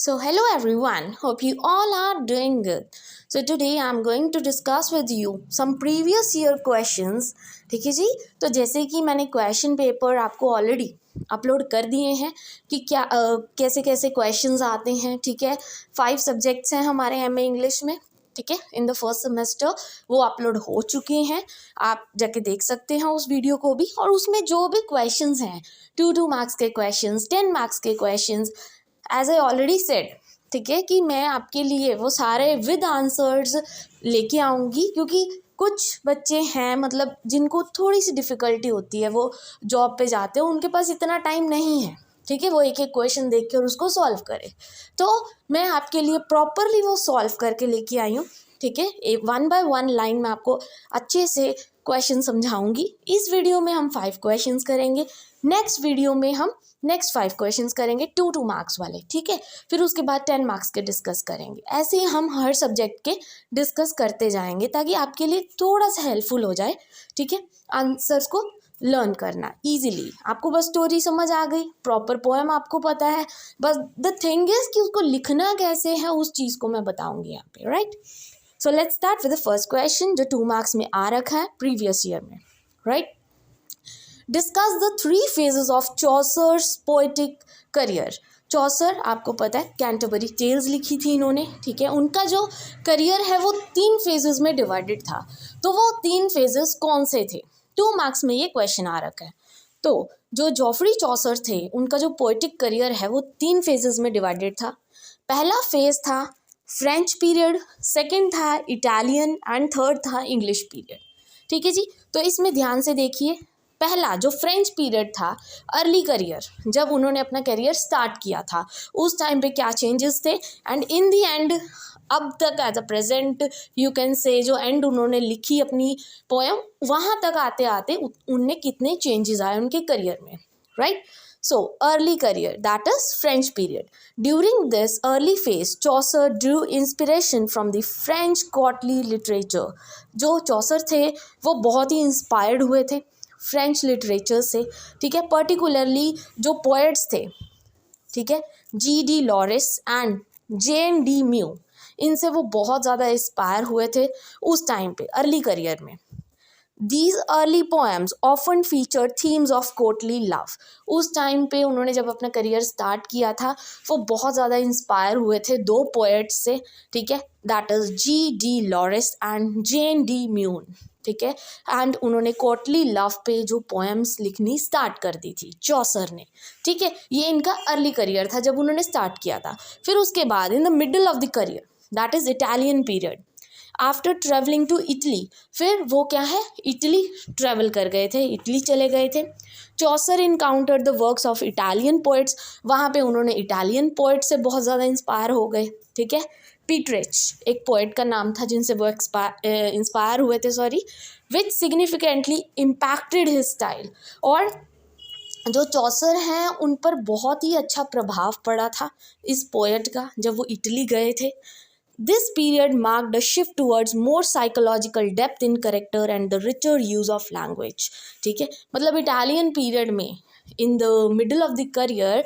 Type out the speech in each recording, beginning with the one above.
So, hello everyone, hope you all are doing good. So, today I am going to discuss with you some previous year questions. ठीक है जी, तो जैसे कि मैंने question paper आपको already upload कर दिए हैं कि क्या कैसे कैसे क्वेश्चंस आते हैं. ठीक है, 5 सब्जेक्ट्स हैं हमारे एमए इंग्लिश में. ठीक है, इन द फर्स्ट सेमेस्टर वो अपलोड हो चुके हैं. आप जाके देख सकते हैं उस वीडियो को भी. और उसमें जो भी क्वेश्चंस हैं, 2 मार्क्स के क्वेश्चंस, 10 मार्क्स के questions, as I already said, ठीक है, कि मैं आपके लिए वो सारे विद आंसर्स लेके आऊँगी. क्योंकि कुछ बच्चे हैं मतलब जिनको थोड़ी सी डिफ़िकल्टी होती है, वो जॉब पे जाते हैं, उनके पास इतना टाइम नहीं है. ठीक है, वो एक एक क्वेश्चन देख के और उसको सॉल्व करे. तो मैं आपके लिए प्रॉपरली वो सॉल्व करके लेके आई हूँ. ठीक है, एक 1 बाय 1 लाइन में आपको अच्छे से क्वेश्चन समझाऊंगी. इस वीडियो में हम 5 क्वेश्चंस करेंगे. नेक्स्ट वीडियो में हम नेक्स्ट 5 क्वेश्चंस करेंगे 2 मार्क्स वाले. ठीक है, फिर उसके बाद 10 मार्क्स के डिस्कस करेंगे. ऐसे ही हम हर सब्जेक्ट के डिस्कस करते जाएंगे ताकि आपके लिए थोड़ा सा हेल्पफुल हो जाए. ठीक है, आंसर्स को लर्न करना ईजिली. आपको बस स्टोरी समझ आ गई, प्रॉपर पोएम आपको पता है, बस द थिंग इज कि उसको लिखना कैसे है उस चीज़ को मैं बताऊंगी यहाँ पे. Right, so let's start with the first question जो 2 मार्क्स में आ रखा है प्रीवियस ईयर में. Right, discuss the 3 phases of Chaucer's poetic career. Chaucer आपको पता है कैंटरबरी टेल्स लिखी थी इन्होंने. ठीक है, उनका जो करियर है वो 3 phases में डिवाइडेड था. तो वो 3 phases कौन से थे? 2 मार्क्स में ये क्वेश्चन आ रखा है. तो जो जॉफरी चॉसर थे उनका जो पोएटिक करियर है वो 3 phases में डिवाइडेड था. पहला फेज था फ्रेंच पीरियड, सेकंड था इटालियन एंड थर्ड था इंग्लिश पीरियड. ठीक है जी, तो इसमें ध्यान से देखिए. पहला जो फ्रेंच पीरियड था, अर्ली करियर, जब उन्होंने अपना करियर स्टार्ट किया था उस टाइम पे क्या चेंजेस थे, एंड इन दी एंड अब तक as a present you can say जो एंड उन्होंने लिखी अपनी पोएम, वहाँ तक आते आते उनने कितने चेंजेस आए उनके करियर में. Right, so early career, that is French period. During this early phase Chaucer drew inspiration from the French courtly literature. जो चौसर थे वो बहुत ही इंस्पायर्ड हुए थे फ्रेंच लिटरेचर से. ठीक है, पर्टिकुलरली जो पोएट्स थे, ठीक है, G.D. Lorris and J.N.D. Mu, इनसे वो बहुत ज़्यादा इंस्पायर हुए थे उस टाइम पे अर्ली करियर में. These early poems often feature themes of courtly love. उस टाइम पे उन्होंने जब अपना करियर स्टार्ट किया था वो बहुत ज़्यादा इंस्पायर हुए थे 2 पोएट्स से. ठीक है, that is G.D. Lorris and J.N.D. Meun. ठीक है, एंड उन्होंने कोर्टली लव पे जो पोएम्स लिखनी स्टार्ट कर दी थी चौसर ने. ठीक है, ये इनका अर्ली करियर था जब उन्होंने स्टार्ट किया था. फिर उसके बाद in the middle of the career, that is Italian period, after travelling to Italy, फिर वो क्या है इटली ट्रेवल कर गए थे, इटली चले गए थे. Chaucer encounter the works of Italian poets, वहाँ पे उन्होंने इटालियन पोइट से बहुत ज़्यादा इंस्पायर हो गए. ठीक है, पीटरेच एक पोइट का नाम था जिनसे वो इंस्पायर हुए थे, विच सिग्निफिकेंटली इम्पैक्टेड हिज स्टाइल. और जो चौसर हैं उन पर बहुत ही अच्छा प्रभाव पड़ा था इस पोएट का जब वो इटली गए थे. This period marked a shift towards more psychological depth in character and the richer use of language. ठीक है, मतलब इटालियन पीरियड में इन the middle of the career,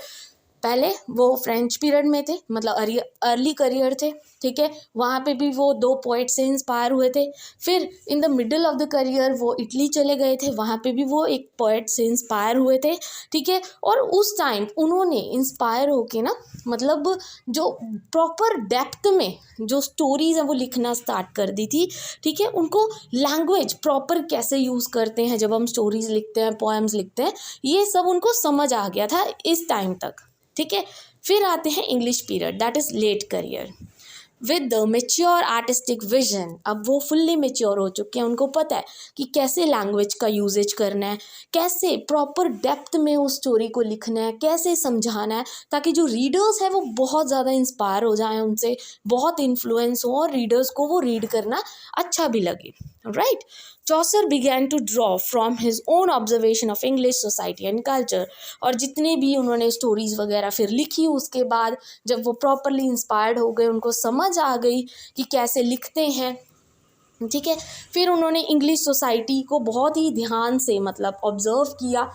पहले वो फ्रेंच पीरियड में थे मतलब अर्ली करियर थे. ठीक है, वहाँ पे भी वो 2 पोइट से इंस्पायर हुए थे. फिर इन the middle of the career वो इटली चले गए थे, वहाँ पे भी वो एक पोइट से इंस्पायर हुए थे. ठीक है, और उस टाइम उन्होंने इंस्पायर होके ना मतलब जो प्रॉपर डेप्थ में जो स्टोरीज़ हैं वो लिखना स्टार्ट कर दी थी. ठीक है, उनको लैंग्वेज प्रॉपर कैसे यूज़ करते हैं जब हम स्टोरीज़ लिखते हैं, पोएम्स लिखते हैं, ये सब उनको समझ आ गया था इस टाइम तक. ठीक है, फिर आते हैं English period, that is late career, with the mature artistic vision. अब वो फुल्ली मेच्योर हो चुके हैं, उनको पता है कि कैसे लैंग्वेज का यूजेज करना है, कैसे प्रॉपर डेप्थ में उस स्टोरी को लिखना है, कैसे समझाना है ताकि जो रीडर्स हैं वो बहुत ज़्यादा इंस्पायर हो जाएं, उनसे बहुत इन्फ्लुएंस हो और रीडर्स को वो रीड करना अच्छा भी लगे. Right, Chaucer began to draw from his own observation of English society and culture. और जितने भी उन्होंने स्टोरीज़ वगैरह फिर लिखी उसके बाद जब वो प्रॉपरली इंस्पायर्ड हो गए, उनको समझ आ गई कि कैसे लिखते हैं. ठीक है, फिर उन्होंने इंग्लिश सोसाइटी को बहुत ही ध्यान से मतलब ऑब्ज़र्व किया,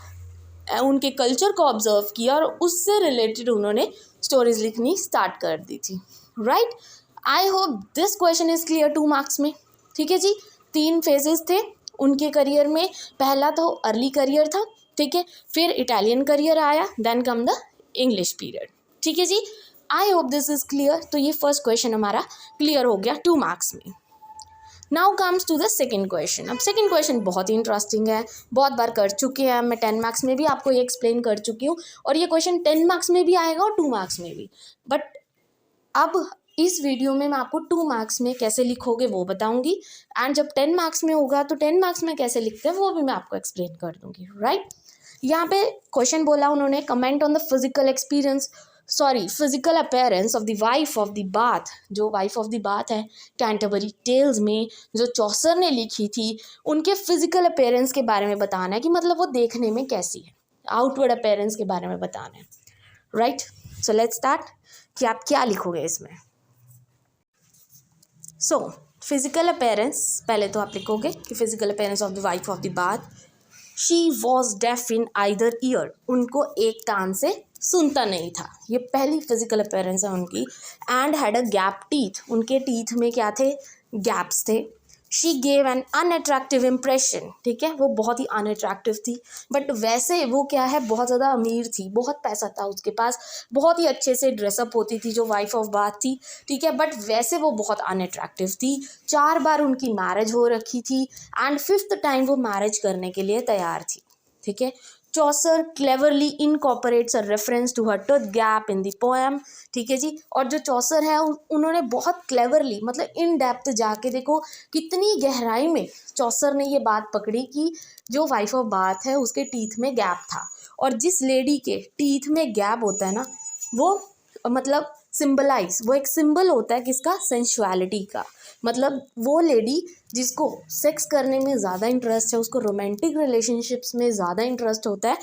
उनके कल्चर को ऑब्ज़र्व किया और उससे रिलेटेड उन्होंने स्टोरीज लिखनी स्टार्ट कर दी थी, right. I hope this question is clear 2 marks में। ठीक है जी, 3 फेजेस थे उनके करियर में। पहला तो अर्ली करियर था, ठीक है, फिर इटालियन करियर आया, then come the English period. ठीक है जी, I hope this is clear. तो ये फर्स्ट क्वेश्चन हमारा क्लियर हो गया 2 मार्क्स में। Now comes to the second question. अब सेकेंड क्वेश्चन बहुत ही इंटरेस्टिंग है, बहुत बार कर चुके हैं, मैं 10 मार्क्स में भी आपको ये एक्सप्लेन कर चुकी हूँ, और ये क्वेश्चन 10 मार्क्स में भी आएगा और 2 मार्क्स में भी। बट अब इस वीडियो में मैं आपको 2 मार्क्स में कैसे लिखोगे वो बताऊंगी, एंड जब 10 मार्क्स में होगा तो 10 मार्क्स में कैसे लिखते हैं वो भी मैं आपको एक्सप्लेन कर दूंगी, राइट। यहाँ पे क्वेश्चन बोला उन्होंने, comment on the physical appearance of the wife of the bath. जो वाइफ ऑफ द बाथ है कैंटरबरी टेल्स में जो चौसर ने लिखी थी, उनके फिजिकल अपीयरेंस के बारे में बताना है कि मतलब वो देखने में कैसी है, आउटवर्ड अपीयरेंस के बारे में बताना है, राइट। सो लेट्स स्टार्ट कि आप क्या लिखोगे इसमें। सो फिजिकल अपीयरेंस, पहले तो आप लिखोगे कि physical appearance of the wife of the bath, she was def in either year, उनको एक कान से सुनता नहीं था, ये पहली फिजिकल अपीयरेंस है उनकी। And had a gap teeth, उनके टीथ में क्या थे, गैप्स थे। She gave an unattractive impression, ठीक है, वो बहुत ही अनअट्रैक्टिव थी, बट वैसे वो क्या है, बहुत ज़्यादा अमीर थी, बहुत पैसा था उसके पास, बहुत ही अच्छे से ड्रेसअप होती थी जो वाइफ ऑफ बाथ थी, ठीक है, बट वैसे वो बहुत अनअट्रैक्टिव थी। 4 बार उनकी मैरिज हो रखी थी, एंड 5th टाइम वो मैरिज करने के लिए तैयार थी, ठीक है। Chaucer cleverly incorporates a reference to her tooth gap in the poem, ठीक है जी। और जो चौसर है उन्होंने बहुत क्लेवरली, मतलब इन डेप्थ जाके, देखो कितनी गहराई में चौसर ने ये बात पकड़ी कि जो वाइफ ऑफ बाथ है उसके टीथ में गैप था, और जिस लेडी के टीथ में गैप होता है ना, वो मतलब सिंबलाइज, वो एक सिंबल होता है किसका, सेंसुअलिटी का। मतलब वो लेडी जिसको सेक्स करने में ज़्यादा इंटरेस्ट है, उसको रोमांटिक रिलेशनशिप्स में ज़्यादा इंटरेस्ट होता है,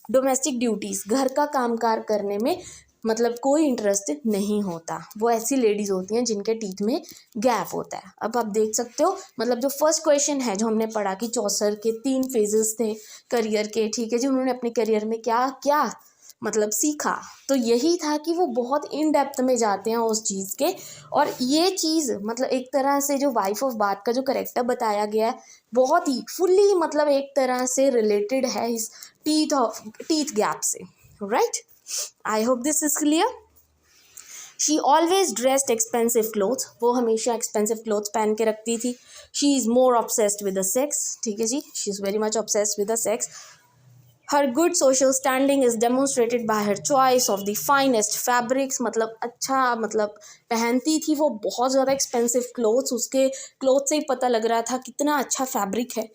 डोमेस्टिक ड्यूटीज़, घर का कामकाज करने में मतलब कोई इंटरेस्ट नहीं होता, वो ऐसी लेडीज़ होती हैं जिनके टीथ में गैप होता है। अब आप देख सकते हो, मतलब जो फर्स्ट क्वेश्चन है जो हमने पढ़ा कि चौसर के 3 फेजेस थे करियर के, ठीक है जी, उन्होंने अपने करियर में क्या क्या मतलब सीखा, तो यही था कि वो बहुत इन डेप्थ में जाते हैं उस चीज़ के। और ये चीज़ मतलब एक तरह से जो वाइफ ऑफ बाथ का जो करेक्टर बताया गया है, बहुत ही फुल्ली मतलब एक तरह से रिलेटेड है इस टीथ गैप से, right. I hope this is clear. She always dressed expensive clothes, वो हमेशा एक्सपेंसिव क्लोथ्स पहन के रखती थी। She is more obsessed with the sex, ठीक है जी, she is very much obsessed with the sex. Her good social standing is demonstrated by her choice of the finest fabrics, मतलब अच्छा मतलब पहनती थी वो बहुत ज़्यादा एक्सपेंसिव क्लोथ्स, उसके क्लोथ से ही पता लग रहा था कितना अच्छा फैब्रिक है,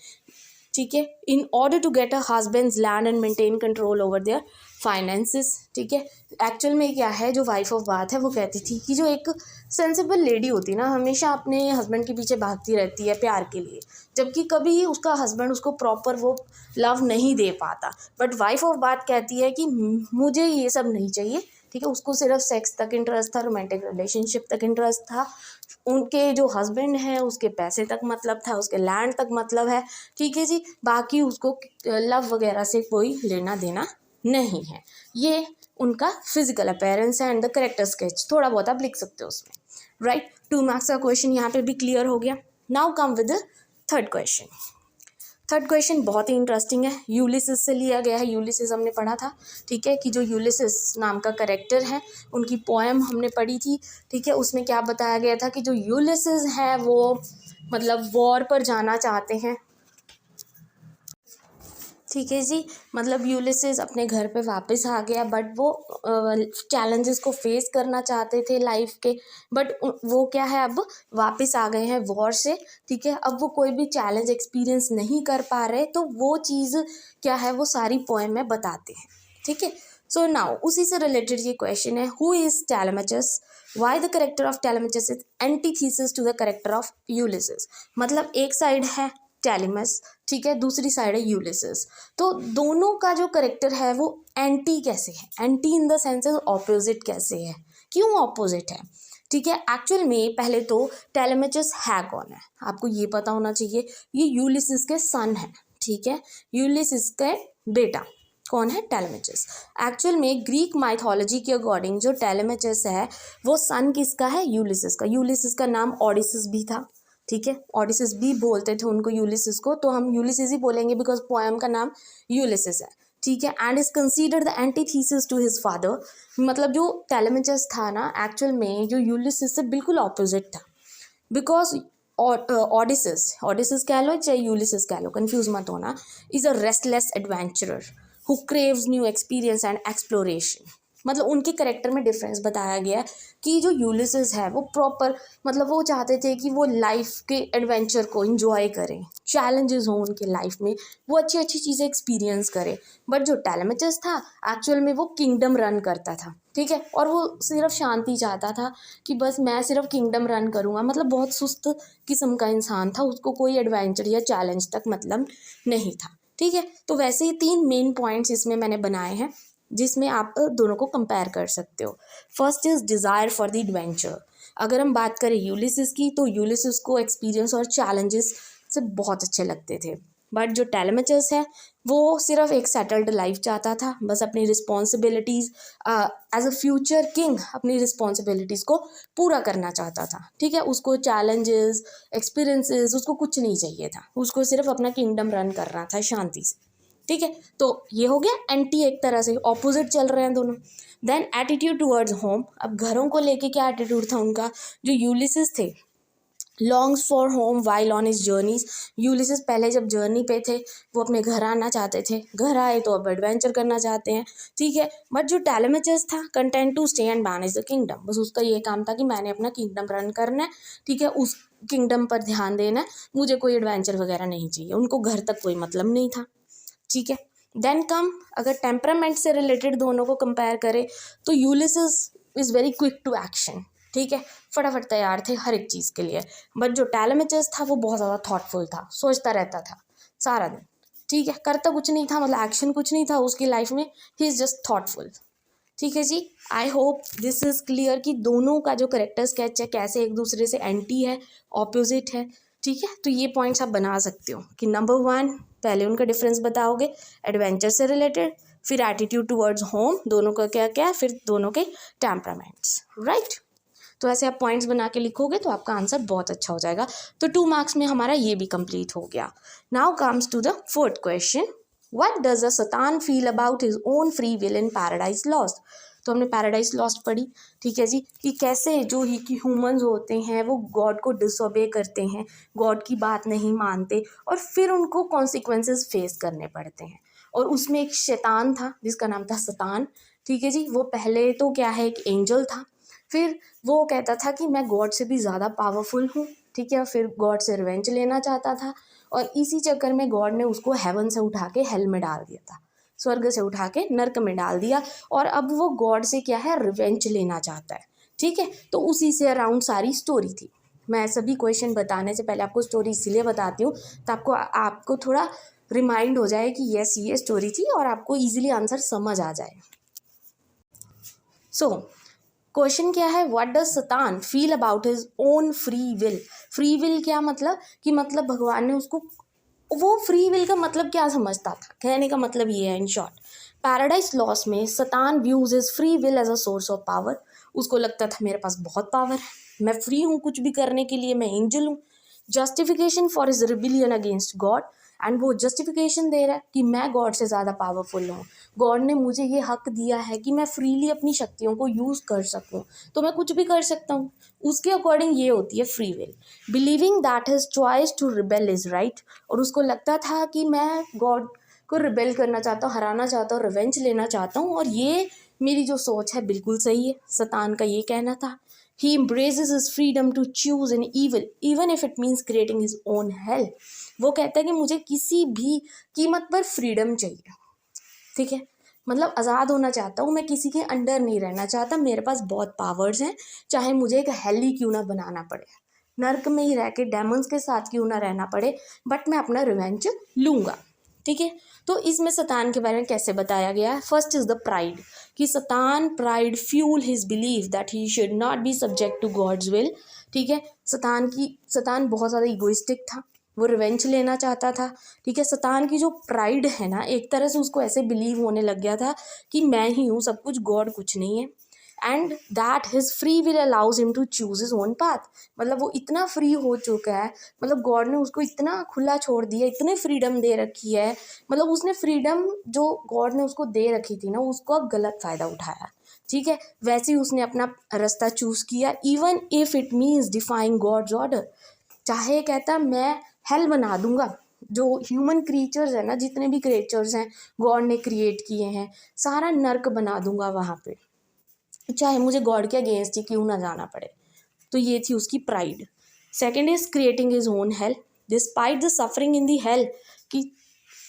ठीक है। In order to get a husband's land and maintain control over their finances, ठीक है। एक्चुअल में क्या है, जो वाइफ ऑफ बाथ है वो कहती थी कि जो एक सेंसिबल लेडी होती ना, हमेशा अपने हस्बैंड के पीछे भागती रहती है प्यार के लिए, जबकि कभी उसका हस्बैंड उसको प्रॉपर वो लव नहीं दे पाता, बट वाइफ ऑफ बाथ कहती है कि मुझे ये सब नहीं चाहिए, ठीक है। उसको सिर्फ सेक्स तक इंटरेस्ट था, रोमांटिक रिलेशनशिप तक इंटरेस्ट था, उनके जो हस्बैंड हैं उसके पैसे तक मतलब था, उसके लैंड तक मतलब है, ठीक है जी, बाकी उसको लव वगैरह से कोई लेना देना नहीं है। ये उनका फिजिकल अपीयरेंस है एंड द करेक्टर स्केच, थोड़ा बहुत आप लिख सकते हो उसमें, राइट। 2 मार्क्स का क्वेश्चन यहाँ पे भी क्लियर हो गया। Now come with the third question. Third question बहुत ही इंटरेस्टिंग है, यूलिसिस से लिया गया है। यूलिसिस हमने पढ़ा था, ठीक है, कि जो यूलिसिस नाम का करेक्टर है उनकी पोएम हमने पढ़ी थी, ठीक है। उसमें क्या बताया गया था कि जो यूलिसिस है वो मतलब वॉर पर जाना चाहते हैं, ठीक है जी, मतलब यूलिसिस अपने घर पे वापस आ गया, बट वो चैलेंजेस को फेस करना चाहते थे लाइफ के, बट वो क्या है, अब वापस आ गए हैं वॉर से, ठीक है। अब वो कोई भी चैलेंज एक्सपीरियंस नहीं कर पा रहे, तो वो चीज़ क्या है वो सारी पोएम में बताते हैं, ठीक है। सो नाउ उसी से रिलेटेड ये क्वेश्चन है, who is Telemachus, why the character of Telemachus is antithesis to the character of Ulysses. मतलब एक साइड है टेलेमस, ठीक है, दूसरी साइड है यूलिसिस, तो दोनों का जो करेक्टर है वो एंटी कैसे है, anti in the sense opposite कैसे है, क्यों ऑपोजिट है, ठीक है। एक्चुअल में पहले तो टेलेमाचस है कौन है आपको ये पता होना चाहिए, ये यूलिसिस के सन है, ठीक है, यूलिसिस के बेटा, कौन है? टेलेमेचस। एक्चुअल में ग्रीक माइथोलॉजी के अकॉर्डिंग जो टेलेमेचस है वो सन किसका है? यूलिसिस का। यूलिसिस का नाम ओडिसिस भी था, ठीक है, ओडिसिस भी बोलते थे उनको, यूलिसिस को, तो हम यूलिसिस ही बोलेंगे बिकॉज पोएम का नाम यूलिसिस है, ठीक है। And is considered the antithesis to his father. मतलब जो टेलेमेचस था ना, एक्चुअल में जो यूलिसिस से बिल्कुल ऑपोजिट था, बिकॉज ओडिसिस कह लो चाहे यूलिसिस कह लो, कंफ्यूज मत होना, is a restless adventurer who craves new experience and exploration. मतलब उनके करेक्टर में डिफरेंस बताया गया है कि जो यूलिसिस है वो प्रॉपर, मतलब वो चाहते थे कि वो लाइफ के एडवेंचर को इंजॉय करें, चैलेंजेस हों उनके लाइफ में, वो अच्छी अच्छी चीज़ें एक्सपीरियंस करें। बट जो टेलेमेचस था एक्चुअल में वो किंगडम रन करता था, ठीक है, और वो सिर्फ शांति चाहता था कि बस मैं सिर्फ किंगडम रन करूँगा। मतलब बहुत सुस्त किस्म का इंसान था, उसको कोई एडवेंचर या चैलेंज तक मतलब नहीं था, ठीक है। तो वैसे ही 3 मेन पॉइंट्स इसमें मैंने बनाए हैं जिसमें आप दोनों को कंपेयर कर सकते हो। First is desire for the adventure. अगर हम बात करें यूलिसिस की, तो यूलिसिस को एक्सपीरियंस और चैलेंजेस से बहुत अच्छे लगते थे। बट जो टेलेमेचस है वो सिर्फ एक सेटल्ड लाइफ चाहता था, बस अपनी responsibilities as a future king अपनी रिस्पॉन्सिबिलिटीज़ को पूरा करना चाहता था, ठीक है। उसको चैलेंजेस, एक्सपीरियंसेस, उसको कुछ नहीं चाहिए था, उसको सिर्फ अपना किंगडम रन करना था शांति से, ठीक है। तो ये हो गया एंटी, एक तरह से ऑपोजिट चल रहे हैं दोनों। Then attitude towards home. अब घरों को लेके क्या एटीट्यूड था उनका? जो यूलिसिस थे, longs for home while on his journeys. Ulysses पहले जब जर्नी पे थे वो अपने घर आना चाहते थे, घर आए तो अब एडवेंचर करना चाहते हैं, ठीक है। बट जो टेलेमेचस था content to stay and manage the kingdom, बस उसका ये काम था कि मैंने अपना किंगडम रन करना है, ठीक है, उस किंगडम पर ध्यान देना है, मुझे कोई एडवेंचर वगैरह नहीं चाहिए, उनको घर तक कोई मतलब नहीं था, ठीक है। देन कम, अगर टेम्परामेंट से रिलेटेड दोनों को कंपेयर करें तो Ulysses is very quick to action, ठीक है, फटाफट तैयार थे हर एक चीज़ के लिए। बट जो टेलेमेचस था वो बहुत ज़्यादा थॉटफुल था, सोचता रहता था सारा दिन, ठीक है, करता कुछ नहीं था, मतलब एक्शन कुछ नहीं था उसकी लाइफ में, ही इज़ जस्ट थॉटफुल, ठीक है जी। I hope this is clear कि दोनों का जो करेक्टर स्केच है कैसे एक दूसरे से एंटी है, ऑपोजिट है, ठीक है। तो ये पॉइंट्स आप बना सकते हो कि नंबर 1 पहले उनका डिफरेंस बताओगे एडवेंचर से रिलेटेड, फिर एटीट्यूड टुवर्ड्स होम, दोनों का क्या क्या है, फिर दोनों के टेम्परामेंट्स, राइट। तो ऐसे आप पॉइंट्स बना के लिखोगे तो आपका आंसर बहुत अच्छा हो जाएगा। तो 2 मार्क्स में हमारा ये भी कंप्लीट हो गया। Now comes to the 4th question, what does a Satan feel about his own free will in Paradise Lost. तो हमने पैराडाइज लॉस्ट पढ़ी, ठीक है जी, कि कैसे जो ही कि ह्यूमंस होते हैं वो गॉड को डिसओबे करते हैं, गॉड की बात नहीं मानते और फिर उनको कॉन्सिक्वेंसेस फेस करने पड़ते हैं। और उसमें एक शैतान था जिसका नाम था सतान, ठीक है जी। वो पहले तो क्या है, एक एंजल था, फिर वो कहता था कि मैं गॉड से भी ज़्यादा पावरफुल हूँ, ठीक है, फिर गॉड से रिवेंज लेना चाहता था और इसी चक्कर में गॉड ने उसको हेवन से उठा के हेल में डाल दिया था, स्वर्ग से उठा के नर्क में डाल दिया, और अब वो गॉड से क्या है, रिवेंज लेना चाहता है, ठीक है। तो उसी से अराउंड सारी स्टोरी थी। मैं सभी क्वेश्चन बताने से पहले आपको स्टोरी इसीलिए बताती हूँ तो आपको थोड़ा रिमाइंड हो जाए कि यस ये स्टोरी थी और आपको ईजिली आंसर समझ आ जाए। सो क्वेश्चन क्या है, what does सतान feel about his own free will. Free will क्या मतलब कि मतलब भगवान ने उसको, वो फ्री विल का मतलब क्या समझता था, कहने का मतलब ये है इन शॉर्ट। पैराडाइज लॉस में Satan views is free will as a source of power. उसको लगता था मेरे पास बहुत पावर है, मैं फ्री हूँ कुछ भी करने के लिए, मैं एंजल हूँ। Justification for his rebellion against God, and वो जस्टिफिकेशन दे रहा है कि मैं गॉड से ज़्यादा पावरफुल हूँ, गॉड ने मुझे ये हक दिया है कि मैं फ्रीली अपनी शक्तियों को यूज़ कर सकूँ, तो मैं कुछ भी कर सकता हूँ। उसके अकॉर्डिंग ये होती है free will. Believing that his choice to rebel is right, और उसको लगता था कि मैं गॉड को रिबेल करना चाहता हूँ, हराना चाहता हूँ, रिवेंज लेना चाहता हूँ, और ये मेरी जो सोच है बिल्कुल सही है, सतान का ये कहना था। He embraces his freedom to choose an evil even if it means creating his own hell. वो कहता है कि मुझे किसी भी कीमत पर फ्रीडम चाहिए, ठीक है, मतलब आज़ाद होना चाहता हूँ, मैं किसी के अंडर नहीं रहना चाहता, मेरे पास बहुत पावर्स हैं, चाहे मुझे एक हेल ही क्यों ना बनाना पड़े, नर्क में ही रह के डेमन्स के साथ क्यों ना रहना पड़े, बट मैं अपना रिवेंज लूँगा, ठीक है। तो इसमें सतान के बारे में कैसे बताया गया है, फर्स्ट इज़ द प्राइड, कि Satan pride fuel his believe that he should not be subject to God's will, ठीक है। सतान बहुत ज़्यादा इगोइस्टिक था, वो रिवेंज लेना चाहता था, ठीक है। शैतान की जो प्राइड है ना, एक तरह से उसको ऐसे बिलीव होने लग गया था कि मैं ही हूँ सब कुछ, गॉड कुछ नहीं है। And that his free will allows him to choose his own path. मतलब वो इतना फ्री हो चुका है, मतलब गॉड ने उसको इतना खुला छोड़ दिया, इतनी फ्रीडम दे रखी है, मतलब उसने फ्रीडम जो गॉड ने उसको दे रखी थी ना, उसको गलत फ़ायदा उठाया, ठीक है। वैसे ही उसने अपना रास्ता चूज़ किया, even if it means defying God's order. चाहे कहता मैं हेल बना दूंगा, जो ह्यूमन क्रिएचर्स है ना, जितने भी क्रिएचर्स हैं गॉड ने क्रिएट किए हैं, सारा नर्क बना दूंगा वहाँ पे, चाहे मुझे गॉड के अगेंस्ट ही क्यों ना जाना पड़े। तो ये थी उसकी pride. Second is creating his own hello despite the suffering in the hello, कि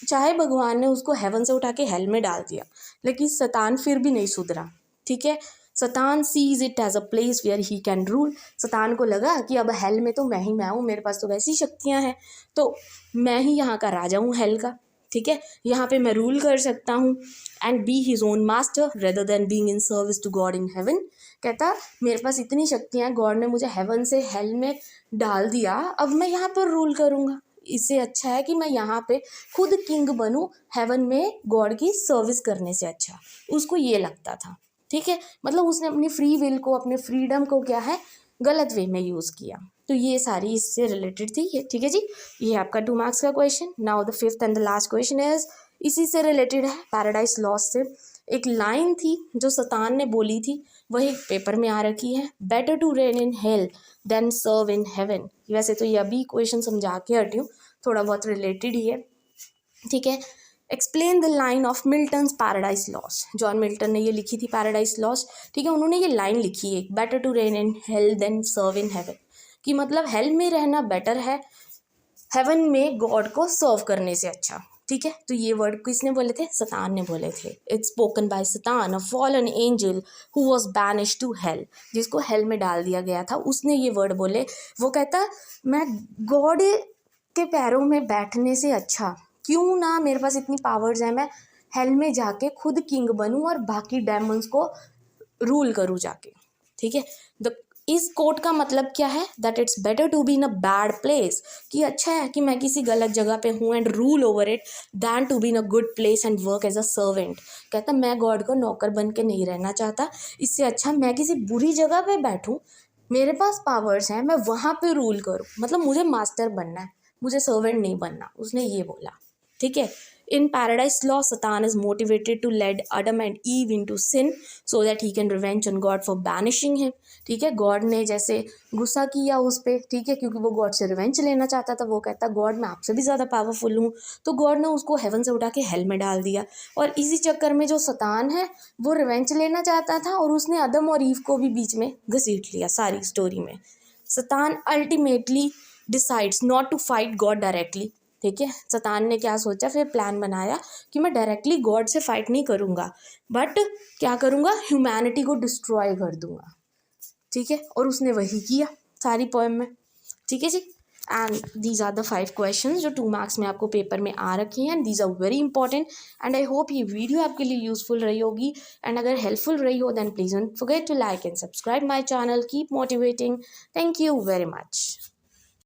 चाहे भगवान ने उसको हेवन से उठा के हेल में डाल दिया, लेकिन शैतान फिर भी नहीं सुधरा, ठीक है। शैतान sees it as a place where he can rule. शैतान को लगा कि अब हेल में तो मैं हूँ, मेरे पास तो वैसी शक्तियाँ हैं, तो मैं ही यहाँ का राजा हूँ हेल का, ठीक है। यहाँ पे मैं रूल कर सकता हूँ and be his own master rather than being in service to God in heaven. कहता मेरे पास इतनी शक्तियाँ, गॉड ने मुझे हेवन से हेल में डाल दिया, अब मैं यहाँ पर रूल करूँगा, इससे अच्छा है कि मैं यहाँ पे खुद किंग बनूँ, हेवन में गॉड की सर्विस करने से अच्छा, उसको ये लगता था, ठीक है। मतलब उसने अपनी फ्री विल को, अपने फ्रीडम को क्या है, गलत वे में यूज़ किया। तो ये सारी इससे रिलेटेड थी ये, ठीक है जी। ये आपका 2 मार्क्स का question. Now the fifth and the last question is, इसी से रिलेटेड है, पैराडाइज लॉस्ट से। एक लाइन थी जो शैतान ने बोली थी, वही पेपर में आ रखी है, better to reign in hell than serve in heaven. वैसे तो ये अभी क्वेश्चन समझा के हटी हूँ, थोड़ा बहुत रिलेटेड ही है, ठीक है। Explain the line of Milton's paradise lost. John Milton ने ये लिखी थी पैराडाइज लॉस्ट, ठीक है। उन्होंने ये लाइन लिखी है, better to reign in hell than serve in heaven, कि मतलब हेल में रहना बेटर है हेवन में गॉड को सर्व करने से अच्छा, ठीक है। तो ये वर्ड किसने बोले थे, शैतान ने बोले थे। इट्स स्पोकन बाय शैतान, a fallen angel who was banished to hell, जिसको हेल में डाल दिया गया था, उसने ये वर्ड बोले। वो कहता मैं गॉड के पैरों में बैठने से अच्छा, क्यों ना मेरे पास इतनी पावर्स हैं, मैं हेल में जाके खुद किंग बनूं और बाकी डेमन्स को रूल करूं जाके, ठीक है। द इस कोट का मतलब क्या है, that it's better to be in a bad place, कि अच्छा है कि मैं किसी गलत जगह पे हूँ and rule over it, than to be in a good place and work as a servant. कहता मैं गॉड को नौकर बन के नहीं रहना चाहता, इससे अच्छा मैं किसी बुरी जगह पे बैठूँ, मेरे पास पावर्स हैं, मैं वहाँ पे रूल करूँ, मतलब मुझे मास्टर बनना है, मुझे सर्वेंट नहीं बनना, उसने ये बोला, ठीक है। इन पैराडाइज लॉ Satan is motivated to led Adam and Eve into sin so that he can revenge on God for banishing him, ठीक है। गॉड ने जैसे गुस्सा किया उस पर, ठीक है, क्योंकि वो गॉड से रिवेंज लेना चाहता था। वो कहता गॉड मैं आपसे भी ज़्यादा पावरफुल हूँ, तो गॉड ने उसको हेवन से उठा के हेल में डाल दिया। और इसी चक्कर में जो शैतान है वो रिवेंज लेना चाहता था, और उसने अदम और ईव को भी बीच में घसीट लिया सारी स्टोरी में। शैतान ultimately decides not to fight God directly, ठीक है। शैतान ने क्या सोचा, फिर प्लान बनाया कि मैं डायरेक्टली गॉड से फाइट नहीं करूँगा, बट क्या करूँगा, ह्यूमैनिटी को डिस्ट्रॉय कर दूँगा, ठीक है। और उसने वही किया सारी पोएम में, ठीक है जी। And these are the 5 questions जो 2 मार्क्स में आपको पेपर में आ रखे हैं, and these are very important. And I hope ये वीडियो आपके लिए यूजफुल रही होगी, एंड अगर हेल्पफुल रही हो then please don't forget to like and subscribe my channel. Keep motivating. Thank you very much.